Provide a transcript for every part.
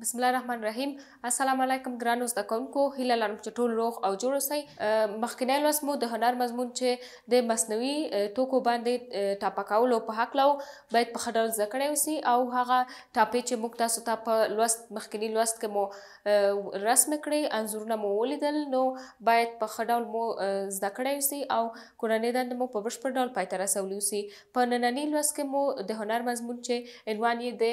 بسم الله الرحمن الرحیم. السلام علیکم ګرانو زده کوونکو، هیله لرم چې ټول روغ او جوړ اوسئ. مخکینی لوست مو د هنر مضمون چې د مصنوعي توکو باندې ټاپه کولو په هکله باید په ښه ډول زده کړی اوسي او هغه ټاپې چې موږ تاسو ته په مخکیني لوست کې مو رسم کړی، انځورونه مو ولیدل، نو باید په ښه ډول مو زده کړی اوسي او کورنۍ دندې مو په بشپړ ډول پای ته رسولي اوسي. په ننني لوست کې مو د هنر مضمون چې عنوان یې د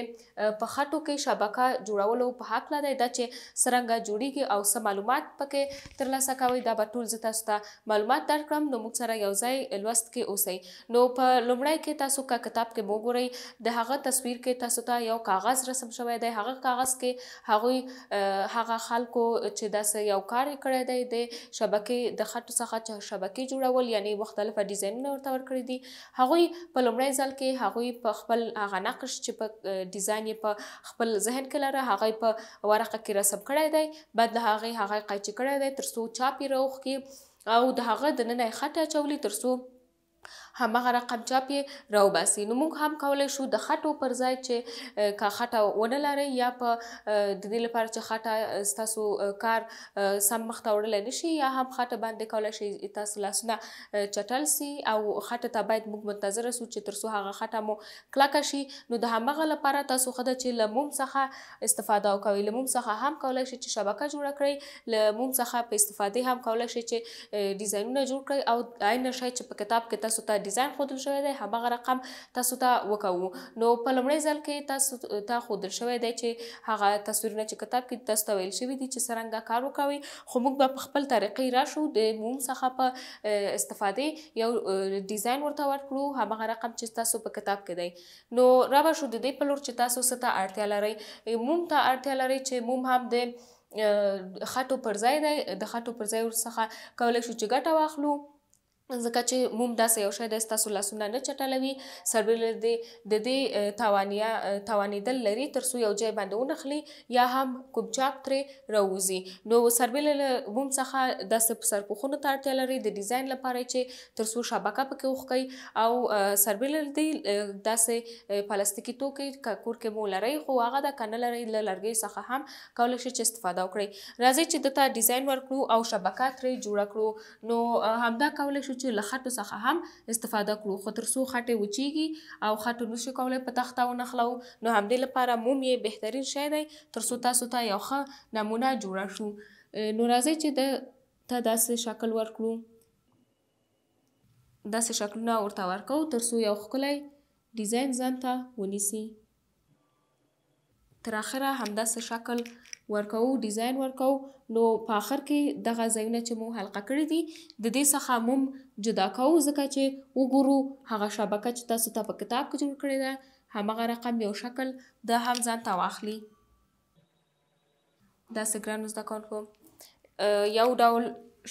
په خټو کې شبکه جوړول په هکله دی، دا چې څرنګه جوړیږي او څه معلومات پکې ترلاسه کوئ، دا به ټول زه تاسو ته معلومات درکړم. نو موږ سره یو ځای لوست کې اوسئ. نو په لومړی کې تاسو که کتاب کې مو وګورئ، د هغه تصویر کې تاسو ته یو کاغذ رسم شوی دی. هغه کاغذ کې هغوی هغه خلکو چې داسې یو کار یې کړی دی د شبکې د خټو څخه چې شبکې جوړول، یعنی مختلفه ډیزاینونه ورته ورکړي دي. هغوی په لومړی ځل کې هغوی په خپل هغه نقش چې په ډیزاین یې په خپل ذهن کې لره، هغه په ورقه کې رسم کړی دی، بعد له هغې هغه قیچي کړی دی تر څو چاپ یې راوښکي او د هغه دننه یې خټه اچولي تر څو هماغه رقم چاپ یې راوباسي. نو موږ هم کولی شو د خټو پر ځای چې که خټه ونه لرئ یا په د دې لپاره چې خټه ستاسو کار سم مخته وړلی نشي، یا هم خټه باندې کولی شئ تاسو لاسونه چټل سي او خټه ته باید موږ منتظره سو چې تر څو هغه خټه مو کلکه شي. نو د هماغه لپاره تاسو ښه ده چې له موم څخه استفاده وکوئ. له موم څخه هم کولی شئ چې شبکه جوړه کړئ، له موم څخه په استفادې هم کولی شئ چې ډیزاینونه جوړ کړئ او عین شی چې په کتاب کې تاسو ته ډیزاین ښودل شوی دی هماغه رقم تاسو ته وکوو. نو په لومړی ځل کې تاسو ته ښودل شوی دی چې هغه تصویرونه چې کتاب کې تاسو ته ویل شوي دي چې څرنګه کار وکوئ، خو موږ به په خپل طریقې راشو د موم څخه په استفادې یو ډیزاین ورته ورکړو هماغه رقم چې تاسو په کتاب کې دی. نو را به شو د دې په لور چې تاسو څه ته اړتیا لرئ. موم ته اړتیا لرئ چې موم هم د خټو پر ځای دی، د خټو پر ځای ورڅخه کولی شو چې ګټه واخلو، ځکه چې موم داسې یو شی دی ستاسو لاسونه نه چټلوي، سربیره د دې توانېدل لري تر څو یو ځای باندې ونښلي یا هم کوم چاپ ترې راووځي. نو سربیره له موم څخه داسې سرپوښونو ته اړتیا لري د ډیزاین لپاره چې تر څو شبکه پکې وښکئ، او سربیره له دې داسې پلاستیکي توکي که کور کې مو لرئ خو هغه ده، که نه لرئ له لرګیو څخه هم کولی شئ چې استفاده وکړئ. راځئ چې دته ډیزاین ورکړو او شبکه ترې جوړه کړو. نو همدا کولی شو چې له خټو څخه هم استفاده کړو، خو تر څو خټې وچیږي او خټو نشو کولی په تخته ونښلو، نو همدې لپاره موم یې بهترین شی دی تر څو تاسو ته یو ښه نمونه جوړه شو. نو راځئ چې ته داسې شکل ورکړو، داسې شکلونه ورته ورکوو تر څو یو ښکلی ډیزاین ځان ته ونیسي. تر اخره همداسې شکل ورکوو، ډیزاین ورکوو. نو په آخر کې دغه ځایونه چې مو حلقه کړي دي د دې څخه موم جدا کوو، ځکه چې وګورو هغه شبکه چې تاسو ته په کتاب کې جوړ کړې ده هماغه رقم یو شکل ده هم ځان ته واخلي. داسې ګرانو زده کوونکو، یو ډول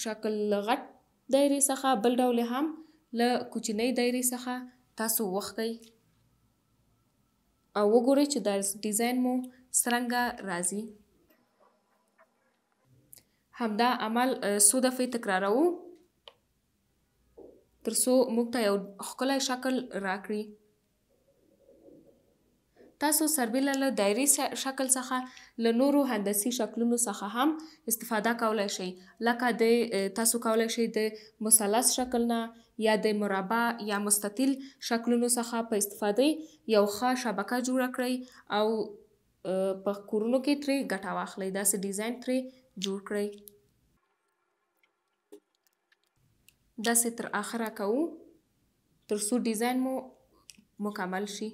شکل له غټ دایرې څخه، بل ډول هم له کوچنۍ دایرې څخه تاسو وښکئ او وګورئ چې دا ډیزاین مو څرنګه راځي. همدا عمل څو دفعې تکراروو تر څو موږ ته یو ښکلی شکل راکړي. تاسو سربیره له دایري شکل څخه له نورو هندسي شکلونو څخه هم استفاده کولی شئ، لکه تاسو کولی شئ د مثلث شکل نه یا د مربع یا مستطیل شکلونو څخه په استفادې یو ښه شبکه جوړه کړئ او په کورونو کې ترې ګټه واخلئ، داسې ډیزاین ترې جوړ کړئ. داسې تر آخره کوو تر څو ډیزاین مو مکمل شي.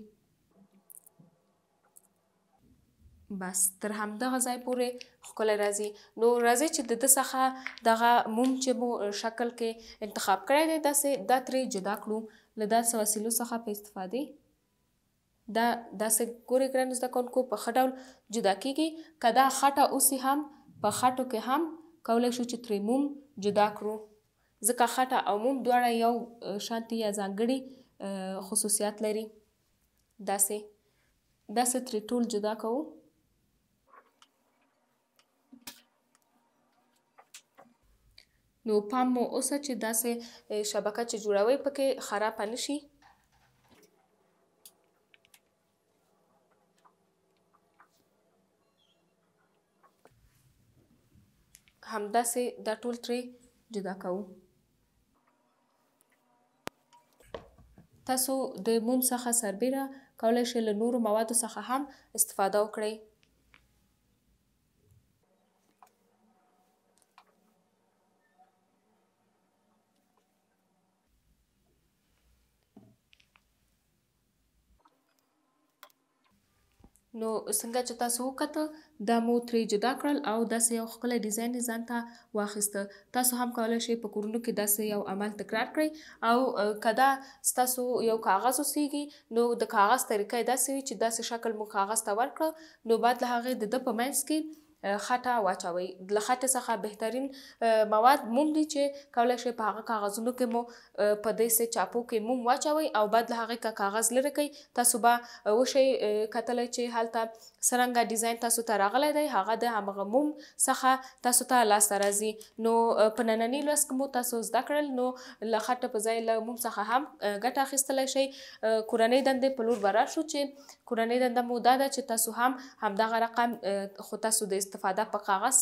بس تر همدغه ځای پورې ښکلی راځي. نو راځئ چې د ده څخه دغه موم چې مو شکل کې انتخاب کړی دی دا ترې جدا کړو له داسې وسیلو څخه په استفادې. دا داسې ګورئ ګرانو زده کوونکو په ښه ډول جدا کیږي. که دا خټه اوسي هم په خټو کې هم کولی شو چې ترې موم جدا کړو، ځکه خټه او موم دواړه یو شانتي یا ځانګړي خصوصیات لري. داسې ترې ټول جدا کوو. نو پام مو اوسه چې داسې شبکه چې جوړوئ پکې خرابه نشي. همداسې دا ټول ترې جدا کوو. تاسو د موم څخه سربیره کولی شئ له نورو موادو څخه هم استفاده وکړئ. نو څنګه چې تاسو وکته دا مو ترې جدا کړل او داسې یو ښکلی ډیزاین یې ځان ته واخیسته. تاسو هم کولی شئ په کورونو کې داسې یو عمل تکرار کړئ او که دا ستاسو یو کاغذ اوسیږي نو د کاغذ طریقه یې داسې وي چې داسې شکل مو کاغذ ته ورکړه نو بعد له هغې د ده په منځ کې خټه واچوئ. له خټې څخه بهترین مواد موم دی چې کولی شئ په هغه کاغذونو کې مو په داسې چاپو کې موم واچوئ او بعد له هغې که کاغذ لرې کوئ تاسو به وشئ کتلی چې هلته څرنګه ډیزاین تاسو ته راغلی دی هغه د همغه موم څخه تاسو ته لاسته راځي. نو په ننني لوست کې مو تاسو زده کړل نو له خټه په ځای له موم څخه هم ګټه اخیستلی شئ. کورنۍ دندې په لور به راشو چې کورنۍ دنده مو دا ده چې تاسو هم همدغه رقم خو تاسو د استفاده په کاغذ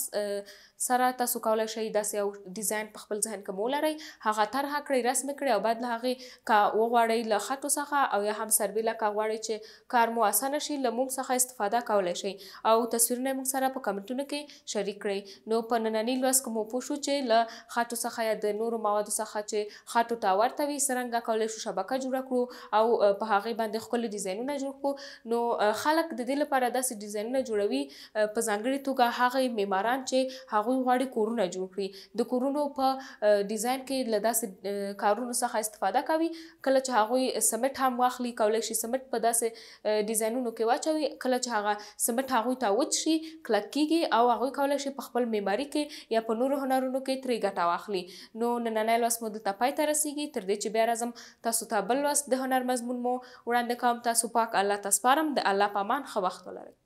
سره تاسو کولی شئ داسې یو ډیزاین په خپل ذهن کې مو ولرئ هغه طرحه کړئ رسم کړئ او بعد له هغې که وغواړئ له خټو څخه او یا هم سربیله که غواړئ چې کار مو اسانه شي له موم څخه استفاده کولی شئ او تصویرونه یې موږ سره په کمنټونو کې شریک کړئ. نو په ننني لوست کې مو پوه شو چې له خټو څخه یا د نورو موادو څخه چې خټو ته ورته وي څرنګه کولی شو شبکه جوړه کړو او په هغې باندې ښکلي ډیزاینونه جوړ کړو. نو خلک د دې لپاره داسې ډیزاینونه جوړوي په ځانګړې توګه هغه معماران چې هغوی غواړي کورونه جوړ کړي د کورونو په ډیزاین کې له داسې کارونو څخه استفاده کوي. کله چې هغوی سمټ هم واخلي کولی شي سمټ په داسې ډیزاینونو کې واچوي کله چې هغه سمټ هغوی ته وچ شي کلک کیږي او هغوی کولی شي په خپل معماري کې یا په نورو هنرونو کې ترې ګټه واخلي. نو نننی لوست مو دلته پای ته رسیږي. تر دې چې بیا راځم تاسو ته بل لوست د هنر مضمون مو وړاندې کوم. تاسو پاک الله ته سپارم. د الله په امان ښه وخت ولرئ.